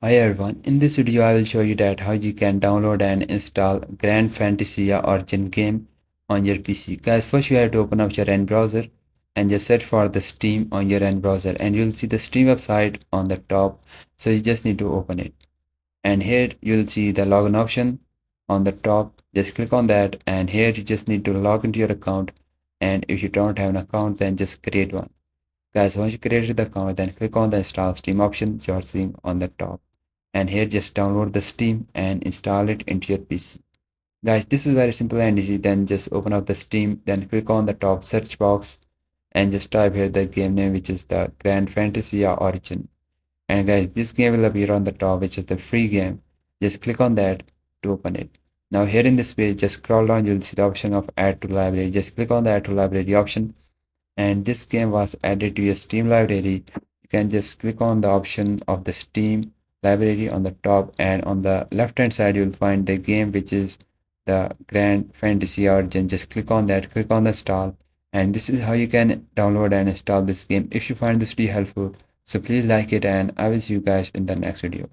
Hi everyone, in this video I will show you that how you can download and install Grand Fantasia Origin game on your PC. Guys, first you have to open up your end browser and just search for the Steam on your end browser and you'll see the Steam website on the top. So you just need to open it. And here you'll see the login option on the top. Just click on that and here you just need to log into your account, and if you don't have an account then just create one. Guys, once you created the account, then click on the install Steam option you are seeing on the top. And here just download the Steam and install it into your PC. Guys, this is very simple and easy. Then just open up the Steam, then click on the top search box and just type here the game name, which is the Grand Fantasia Origin. And guys, this game will appear on the top, which is the free game. Just click on that to open it. Now here in this page, just scroll down, you'll see the option of add to library. Just click on the add to library option, and this game was added to your Steam library. You can just click on the option of the Steam library on the top, and on the left hand side you'll find the game, which is the Grand Fantasy Origin. Just click on that, click on the install, and this is how you can download and install this game. If you find this video helpful, so please like it, and I will see you guys in the next video.